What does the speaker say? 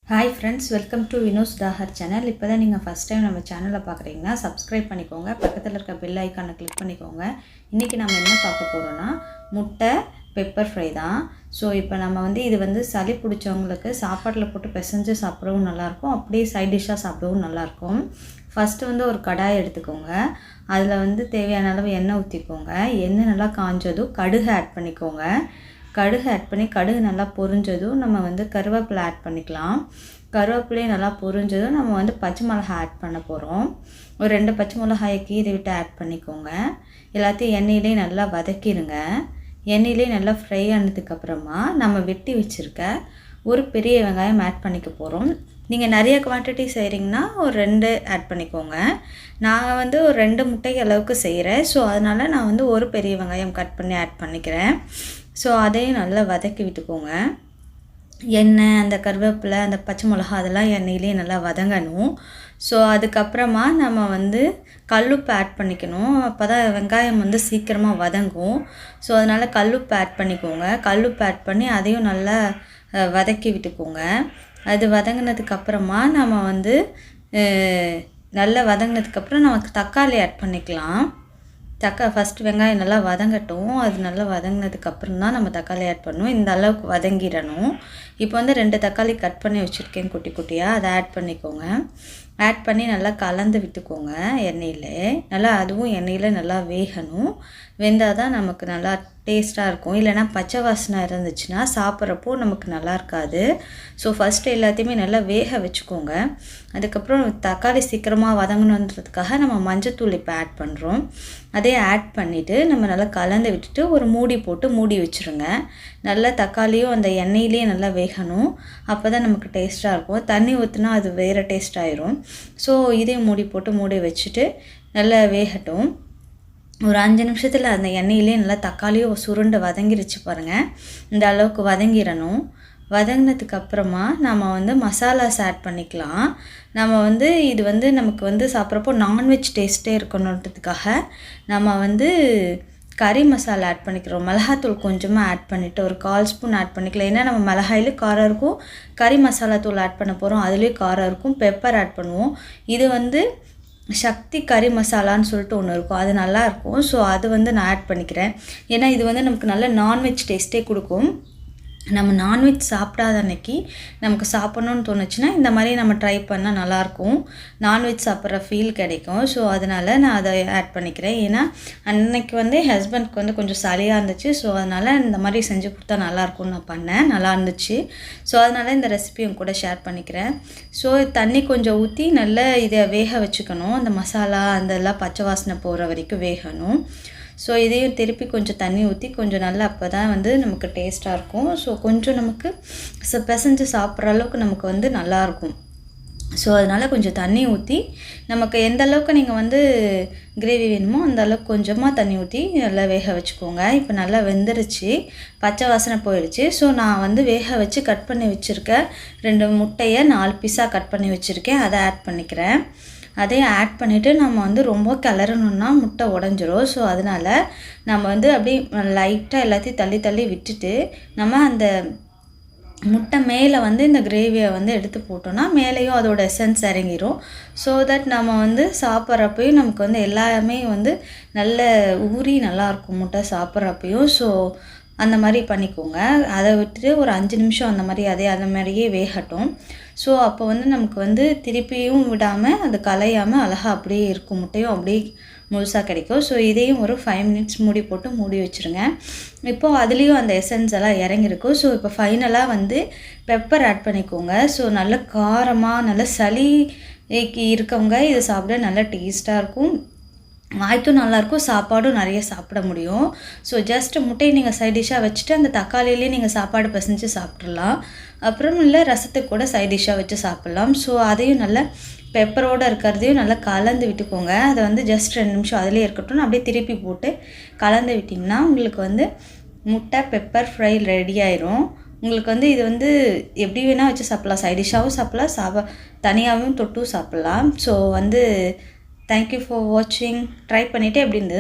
Hi friends, welcome to Vinosudhagar channel. இப்போ தான் நீங்கள் ஃபஸ்ட் டைம் நம்ம சேனலில் பார்க்குறீங்கன்னா சப்ஸ்கிரைப் பண்ணிக்கோங்க, பக்கத்தில் இருக்க பெல் ஐக்கானை கிளிக் பண்ணிக்கோங்க. இன்றைக்கி நம்ம என்ன பார்க்க போகிறோன்னா முட்டை பெப்பர் ஃப்ரை தான். ஸோ இப்போ நம்ம இது சளி பிடிச்சவங்களுக்கு சாப்பாட்டில் போட்டு பிசைஞ்சு சாப்பிடவும் நல்லாயிருக்கும், அப்படியே சைட் டிஷ்ஷாக சாப்பிடவும் நல்லாயிருக்கும். ஃபஸ்ட்டு ஒரு கடாய் எடுத்துக்கோங்க, அதில் தேவையான அளவு எண்ணெய் ஊற்றிக்கோங்க. எண்ணெய் நல்லா காஞ்சதும் கடுகு ஆட் பண்ணிக்கோங்க. கடுகு ஆட் பண்ணி கடுகு நல்லா பொரிஞ்சதும் நம்ம கருவேப்பிலை ஆட் பண்ணிக்கலாம். கருவேப்பிலையும் நல்லா பொரிஞ்சதும் நம்ம பச்சை மிளகாய் ஆட் பண்ண போகிறோம். ஒரு 2 பச்சை மிளகாயை கீறி விட்டு ஆட் பண்ணிக்கோங்க. எல்லாத்தையும் எண்ணெயிலே நல்லா வதக்கிடுங்க. எண்ணெயிலே நல்லா ஃப்ரை ஆனதுக்கப்புறமா நம்ம வெட்டி வச்சுருக்க ஒரு பெரிய வெங்காயம் ஆட் பண்ணிக்க போகிறோம். நீங்கள் நிறைய குவான்டிட்டி செய்கிறீங்கன்னா ஒரு 2 ஆட் பண்ணிக்கோங்க. நான் ஒரு 2 முட்டை அளவுக்கு செய்கிறேன். ஸோ அதனால் நான் ஒரு பெரிய வெங்காயம் கட் பண்ணி ஆட் பண்ணிக்கிறேன். ஸோ அதையும் நல்லா வதக்கி விட்டுக்கோங்க. எண்ணெய், அந்த கருவேப்பிலை, அந்த பச்சை மிளகா அதெல்லாம் எண்ணெயிலே நல்லா வதங்கணும். ஸோ அதுக்கப்புறமா நம்ம கல்லுப்பு ஆட் பண்ணிக்கணும். அப்போ தான் வெங்காயம் சீக்கிரமாக வதங்கும். ஸோ அதனால் கல்லுப்பு ஆட் பண்ணிக்கோங்க. கல்லுப்பு ஆட் பண்ணி அதையும் நல்லா வதக்கி விட்டுக்கோங்க. அது வதங்கினதுக்கப்புறமா நம்ம நல்லா வதங்கினதுக்கப்புறம் நமக்கு தக்காளி ஆட் பண்ணிக்கலாம். ஃபஸ்ட்டு வெங்காயம் நல்லா வதங்கட்டும். அது நல்லா வதங்கினதுக்கப்புறம் தான் நம்ம தக்காளி ஆட் பண்ணணும். இந்த அளவுக்கு வதங்கிடணும். இப்போ 2 தக்காளி கட் பண்ணி வச்சுருக்கேன் குட்டி குட்டியாக, அதை ஆட் பண்ணிக்கோங்க. ஆட் பண்ணி நல்லா கலந்து விட்டுக்கோங்க எண்ணெயில். நல்லா அதுவும் எண்ணெயில் நல்லா வேகணும். வெந்தால் தான் நமக்கு நல்லா டேஸ்ட்டாக இருக்கும். இல்லைனா பச்சை வாசனை இருந்துச்சுன்னா சாப்பிட்றப்போ நமக்கு நல்லா இருக்காது. ஸோ ஃபஸ்ட்டு எல்லாத்தையுமே நல்லா வேக வச்சுக்கோங்க. அதுக்கப்புறம் தக்காளி சீக்கிரமாக வதங்கணுன்றதுக்காக நம்ம மஞ்சத்தூள் இப்போ ஆட் பண்ணுறோம். அதே ஆட் பண்ணிவிட்டு நம்ம நல்லா கலந்து விட்டுட்டு ஒரு மூடி போட்டு மூடி வச்சுருங்க. நல்லா தக்காளியும் அந்த எண்ணெயிலேயே நல்லா வேகணும். அப்போ தான் நமக்கு டேஸ்ட்டாக இருக்கும். தண்ணி ஊற்றினா அது வேறு டேஸ்ட் ஆயிரும். ஸோ இதையும் மூடி போட்டு மூடி வச்சுட்டு நல்லா வேகட்டும். ஒரு 5 நிமிஷத்தில் அந்த எண்ணெயிலே நல்லா தக்காளியும் சுருண்டு வதங்கிருச்சு பாருங்கள். இந்த அளவுக்கு வதங்கிடணும். வதங்கினதுக்கப்புறமா நம்ம மசாலாஸ் ஆட் பண்ணிக்கலாம். நம்ம இது நமக்கு சாப்பிட்றப்போ நான்வெஜ் டேஸ்ட்டே இருக்கணுன்றதுக்காக நம்ம கறி மசாலா ஆட் பண்ணிக்கிறோம். மிளகாத்தூள் கொஞ்சமாக ஆட் பண்ணிவிட்டு ஒரு 1/4 ஸ்பூன் ஆட் பண்ணிக்கலாம். ஏன்னா நம்ம மிளகாயிலே காரம் இருக்கும், கறி மசாலா தூள் ஆட் பண்ண போகிறோம், அதுலேயும் காரம் இருக்கும். பெப்பர் ஆட் பண்ணுவோம். இது சக்தி கறி மசாலான்னு சொல்லிட்டு ஒன்று இருக்கும், அது நல்லாயிருக்கும். ஸோ அது நான் ஆட் பண்ணிக்கிறேன். ஏன்னா இது நமக்கு நல்ல நான்வெஜ் டேஸ்ட்டே கொடுக்கும். நம்ம நான்வெஜ் சாப்பிடாத அன்னைக்கு நமக்கு சாப்பிட்ணுன்னு தோணுச்சுன்னா இந்த மாதிரி நம்ம ட்ரை பண்ணால் நல்லாயிருக்கும். நான்வெஜ் சாப்பிட்ற ஃபீல் கிடைக்கும். ஸோ அதனால் நான் அதை ஆட் பண்ணிக்கிறேன். ஏன்னா அன்னைக்கு ஹஸ்பண்ட்க்கு கொஞ்சம் சளியாக இருந்துச்சு. ஸோ அதனால் இந்த மாதிரி செஞ்சு கொடுத்தா நல்லாயிருக்கும்னு நான் பண்ணேன். நல்லா இருந்துச்சு. ஸோ அதனால் இந்த ரெசிபியும் கூட ஷேர் பண்ணிக்கிறேன். ஸோ தண்ணி கொஞ்சம் ஊற்றி நல்லா இதை வேக வச்சுக்கணும். அந்த மசாலா அதெல்லாம் பச்சை வாசனை போகிற வரைக்கும் வேகணும். ஸோ இதையும் திருப்பி கொஞ்சம் தண்ணி ஊற்றி கொஞ்சம் நல்லா அப்போ தான் நமக்கு டேஸ்ட்டாக இருக்கும். ஸோ கொஞ்சம் நமக்கு பிசைஞ்சு சாப்பிட்ற அளவுக்கு நமக்கு நல்லாயிருக்கும். ஸோ அதனால் கொஞ்சம் தண்ணி ஊற்றி நமக்கு எந்த அளவுக்கு நீங்கள் கிரேவி வேணுமோ அந்த அளவுக்கு கொஞ்சமாக தண்ணி ஊற்றி நல்லா வேக வச்சுக்கோங்க. இப்போ நல்லா வெந்துருச்சு, பச்சை வாசனை போயிடுச்சு. ஸோ நான் வேக வச்சு கட் பண்ணி வச்சுருக்கேன் 2 முட்டையை 4 பீஸாக கட் பண்ணி வச்சுருக்கேன். அதை ஆட் பண்ணிக்கிறேன். அதையும் ஆட் பண்ணிவிட்டு நம்ம ரொம்ப கிளறணுன்னா முட்டை உடஞ்சிரும். ஸோ அதனால் நம்ம அப்படியே லைட்டாக எல்லாத்தையும் தள்ளி தள்ளி விட்டுட்டு நம்ம அந்த முட்டை மேலே இந்த கிரேவியை எடுத்து போட்டோன்னா மேலேயும் அதோட எசன்ஸ் இறங்கிடும். ஸோ தட் நம்ம சாப்பிட்றப்பையும் நமக்கு எல்லாமே நல்ல ஊறி நல்லாயிருக்கும் முட்டை சாப்பிட்றப்பையும். ஸோ அந்த மாதிரி பண்ணிக்கோங்க. அதை விட்டுட்டு ஒரு 5 நிமிஷம் அந்த மாதிரியே வேகட்டும். ஸோ அப்போ நமக்கு திருப்பியும் விடாமல் அது கலையாமல் அழகாக அப்படியே இருக்கும். முட்டையும் அப்படியே முழுசாக கிடைக்கும். ஸோ இதையும் ஒரு 5 மினிட்ஸ் மூடி போட்டு மூடி வச்சுருங்க. இப்போது அதுலேயும் அந்த எசன்ஸ் எல்லாம் இறங்கியிருக்கும். ஸோ இப்போ ஃபைனலாக பெப்பர் ஆட் பண்ணிக்கோங்க. ஸோ நல்ல காரமாக நல்ல சளி இருக்கவங்க இதை சாப்பிட நல்ல டேஸ்ட்டாக இருக்கும். வாய்க்கும் நல்லாயிருக்கும், சாப்பாடும் நிறைய சாப்பிட முடியும். ஸோ ஜஸ்ட் முட்டையை நீங்கள் சைட் டிஷ்ஷாக வச்சுட்டு அந்த தக்காளியிலே நீங்கள் சாப்பாடு பிசைஞ்சு சாப்பிட்றலாம். அப்புறம் இல்லை ரசத்துக்கு கூட சைட் டிஷ்ஷாக வச்சு சாப்பிட்லாம். ஸோ அதையும் நல்லா பெப்பரோடு இருக்கிறதையும் நல்லா கலந்து விட்டுக்கோங்க. அதை ஜஸ்ட் 2 நிமிஷம் அதிலே இருக்கட்டும். அப்படியே திருப்பி போட்டு கலந்து விட்டிங்கன்னா உங்களுக்கு முட்டை பெப்பர் ஃப்ரை ரெடி ஆயிரும். உங்களுக்கு இது எப்படி வேணால் வச்சு சாப்பிட்லாம். சைட் டிஷ்ஷாகவும் சாப்பிட்லாம், தனியாகவும் தொட்டும் சாப்பிட்லாம். So thank you for watching. Try பண்ணிவிட்டு எப்படி இருந்தது